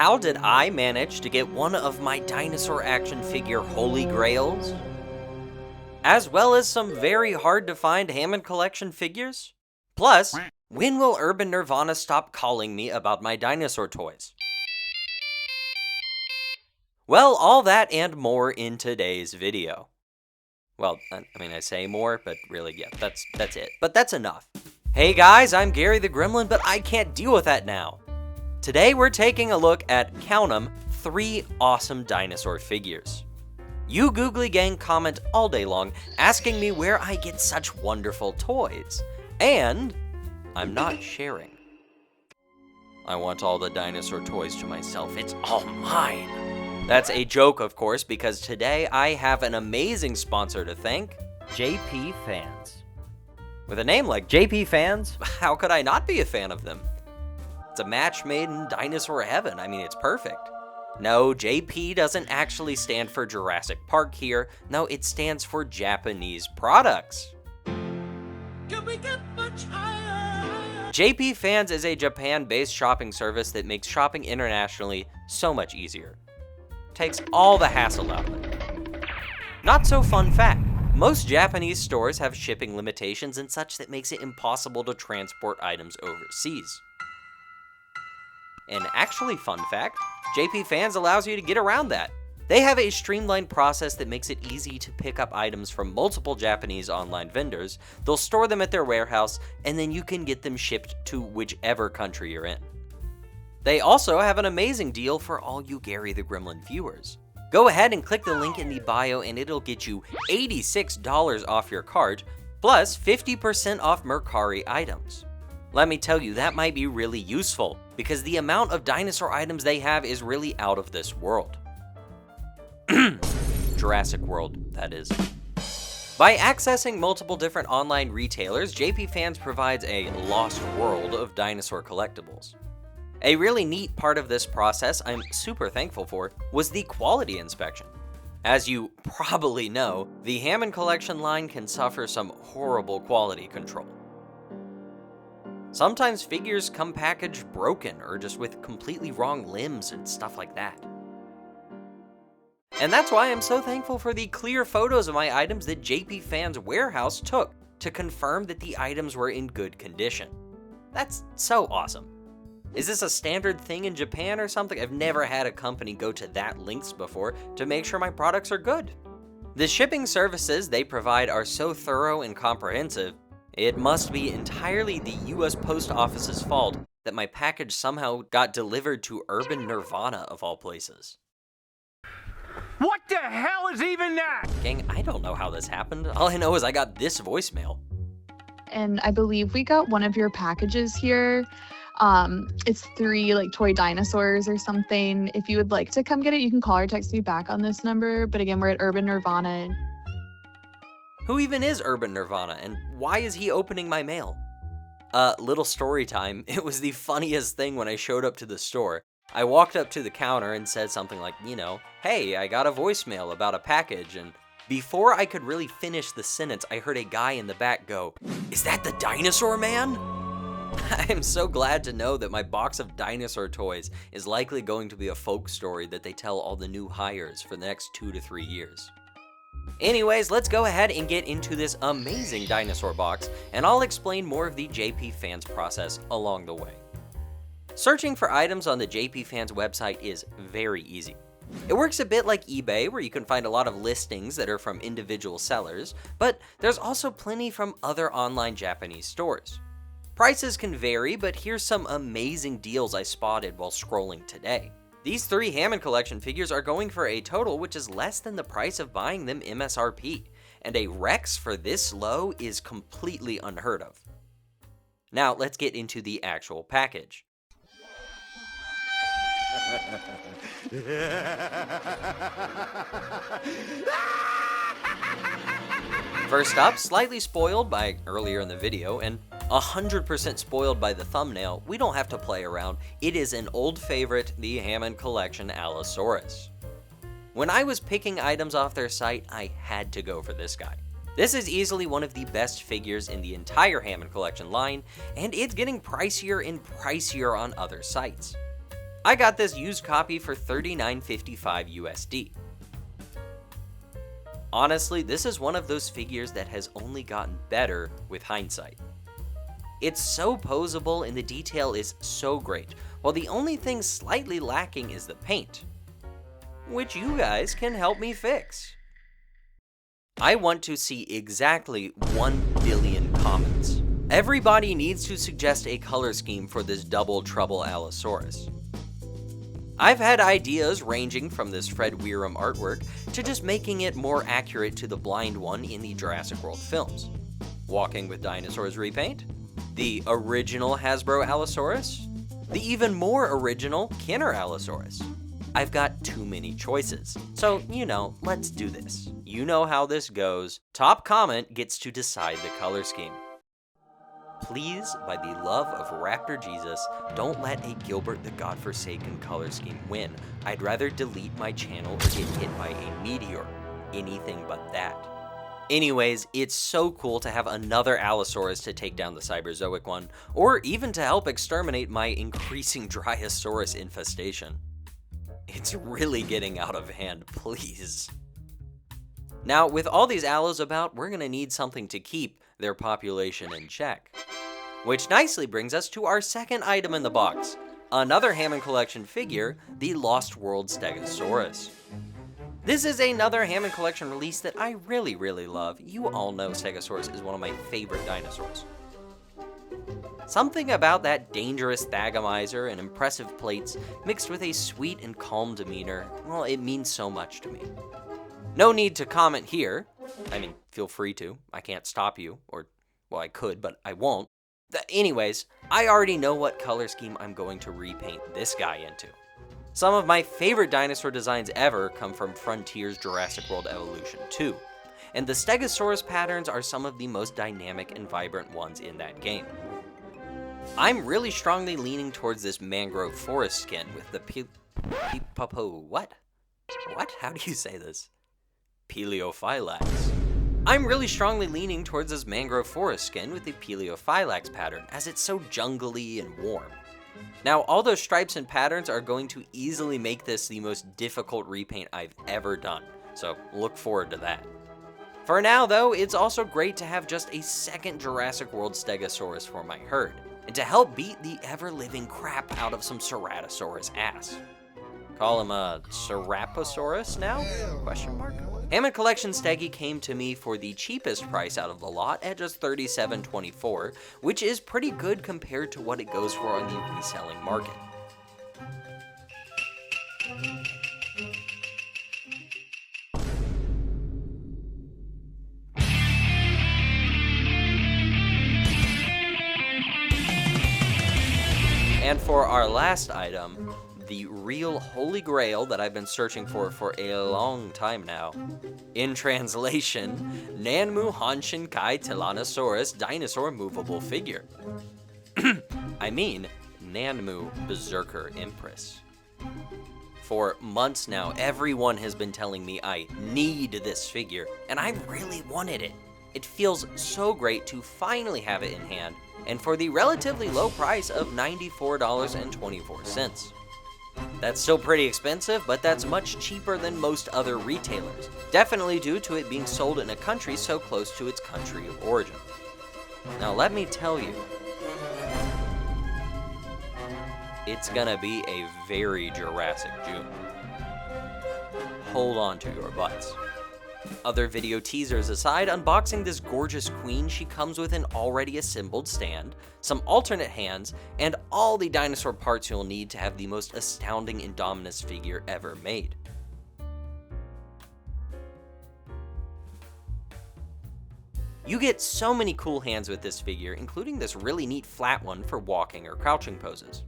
how did I manage to get one of my dinosaur action figure Holy Grails? As well as some very hard to find Hammond Collection figures? Plus, when will Urban Nirvana stop calling me about my dinosaur toys? Well, all that and more in today's video. Well, I say more, but really, yeah, that's it. But that's enough. Hey guys, I'm Gary the Gremlin, but I can't deal with that now. Today we're taking a look at, count 'em, 3 awesome dinosaur figures. You Googly Gang comment all day long asking me where I get such wonderful toys. And I'm not sharing. I want all the dinosaur toys to myself. It's all mine. That's a joke, of course, because today I have an amazing sponsor to thank, JP Fans. With a name like JP Fans, how could I not be a fan of them? It's a match made in dinosaur heaven. I mean, it's perfect. No, JP doesn't actually stand for Jurassic Park here. No, it stands for Japanese products. Can we get much higher? JP Fans is a Japan-based shopping service that makes shopping internationally so much easier. Takes all the hassle out of it. Not so fun fact, most Japanese stores have shipping limitations and such that makes it impossible to transport items overseas. And actually, fun fact, JP Fans allows you to get around that. They have a streamlined process that makes it easy to pick up items from multiple Japanese online vendors. They'll store them at their warehouse, and then you can get them shipped to whichever country you're in. They also have an amazing deal for all you Gary the Gremlin viewers. Go ahead and click the link in the bio and it'll get you $86 off your cart, plus 50% off Mercari items. Let me tell you, that might be really useful, because the amount of dinosaur items they have is really out of this world. Jurassic World, that is. By accessing multiple different online retailers, JP Fans provides a lost world of dinosaur collectibles. A really neat part of this process I'm super thankful for was the quality inspection. As you probably know, the Hammond Collection line can suffer some horrible quality control. Sometimes figures come packaged broken or just with completely wrong limbs and stuff like that. And that's why I'm so thankful for the clear photos of my items that JP Fans warehouse took to confirm that the items were in good condition. That's so awesome. Is this a standard thing in Japan or something? I've never had a company go to that lengths before to make sure my products are good. The shipping services they provide are so thorough and comprehensive, it must be entirely the US Post Office's fault that my package somehow got delivered to Urban Nirvana of all places. What the hell is even that? Gang, I don't know how this happened. All I know is I got this voicemail. And I believe we got one of your packages here. It's 3 toy dinosaurs or something. If you would like to come get it, you can call or text me back on this number. But again, we're at Urban Nirvana. Who even is Urban Nirvana, and why is he opening my mail? Little story time. It was the funniest thing when I showed up to the store. I walked up to the counter and said something like, hey, I got a voicemail about a package, and before I could really finish the sentence, I heard a guy in the back go, "Is that the dinosaur man?" I'm so glad to know that my box of dinosaur toys is likely going to be a folk story that they tell all the new hires for the next 2 to 3 years. Anyways, let's go ahead and get into this amazing dinosaur box, and I'll explain more of the JP Fans process along the way. Searching for items on the JP Fans website is very easy. It works a bit like eBay, where you can find a lot of listings that are from individual sellers, but there's also plenty from other online Japanese stores. Prices can vary, but here's some amazing deals I spotted while scrolling today. These 3 Hammond Collection figures are going for a total which is less than the price of buying them MSRP, and a Rex for this low is completely unheard of. Now let's get into the actual package. First up, slightly spoiled by earlier in the video, and 100% spoiled by the thumbnail, we don't have to play around. It is an old favorite, the Hammond Collection Allosaurus. When I was picking items off their site, I had to go for this guy. This is easily one of the best figures in the entire Hammond Collection line, and it's getting pricier and pricier on other sites. I got this used copy for $39.55 USD. Honestly, this is one of those figures that has only gotten better with hindsight. It's so posable and the detail is so great, while the only thing slightly lacking is the paint, which you guys can help me fix. I want to see exactly 1 billion comments. Everybody needs to suggest a color scheme for this double trouble Allosaurus. I've had ideas ranging from this Fred Weiram artwork to just making it more accurate to the blind one in the Jurassic World films. Walking with Dinosaurs repaint, the original Hasbro Allosaurus, the even more original Kenner Allosaurus. I've got too many choices, so let's do this. You know how this goes. Top comment gets to decide the color scheme. Please, by the love of Raptor Jesus, don't let a Gilbert the Godforsaken color scheme win. I'd rather delete my channel or get hit by a meteor. Anything but that. Anyways, it's so cool to have another Allosaurus to take down the Cyberzoic one, or even to help exterminate my increasing Dryosaurus infestation. It's really getting out of hand, please. Now, with all these Allos about, we're gonna need something to keep their population in check. Which nicely brings us to our second item in the box, another Hammond Collection figure, the Lost World Stegosaurus. This is another Hammond Collection release that I really, really love. You all know Stegosaurus is one of my favorite dinosaurs. Something about that dangerous Thagomizer and impressive plates mixed with a sweet and calm demeanor, well, it means so much to me. No need to comment here. I mean, feel free to. I can't stop you, or, well, I could, but I won't. Anyways, I already know what color scheme I'm going to repaint this guy into. Some of my favorite dinosaur designs ever come from Frontiers Jurassic World Evolution 2, and the Stegosaurus patterns are some of the most dynamic and vibrant ones in that game. I'm really strongly leaning towards this mangrove forest skin with the what? How do you say this? Peleophylax. I'm really strongly leaning towards this mangrove forest skin with the Peleophylax pattern, as it's so jungly and warm. Now, all those stripes and patterns are going to easily make this the most difficult repaint I've ever done, so look forward to that. For now, though, it's also great to have just a second Jurassic World Stegosaurus for my herd, and to help beat the ever-living crap out of some Ceratosaurus ass. Call him a Seraposaurus now? Question mark? Hammond Collection Steggy came to me for the cheapest price out of the lot at just $37.24, which is pretty good compared to what it goes for on the reselling market. And for our last item, the real Holy Grail that I've been searching for a long time now. In translation, Nanmu Hanshin Kai Tyrannosaurus Dinosaur Movable Figure. I mean, Nanmu Berserker Empress. For months now, everyone has been telling me I need this figure, and I really wanted it. It feels so great to finally have it in hand, and for the relatively low price of $94.24. That's still pretty expensive, but that's much cheaper than most other retailers, definitely due to it being sold in a country so close to its country of origin. Now let me tell you, it's gonna be a very Jurassic June. Hold on to your butts. Other video teasers aside, unboxing this gorgeous queen, she comes with an already assembled stand, some alternate hands, and all the dinosaur parts you'll need to have the most astounding Indominus figure ever made. You get so many cool hands with this figure, including this really neat flat one for walking or crouching poses.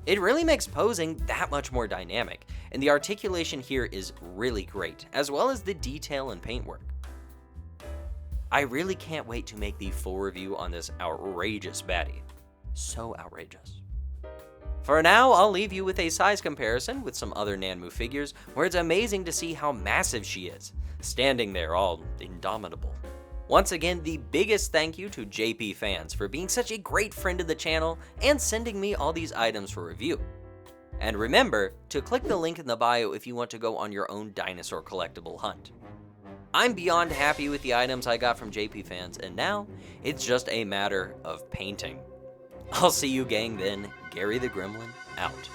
It really makes posing that much more dynamic, and the articulation here is really great, as well as the detail and paintwork. I really can't wait to make the full review on this outrageous baddie. So outrageous. For now, I'll leave you with a size comparison with some other Nanmu figures, where it's amazing to see how massive she is, standing there all indomitable. Once again, the biggest thank you to JP Fans for being such a great friend of the channel and sending me all these items for review. And remember to click the link in the bio if you want to go on your own dinosaur collectible hunt. I'm beyond happy with the items I got from JP Fans, and now it's just a matter of painting. I'll see you gang then. Gary the Gremlin out.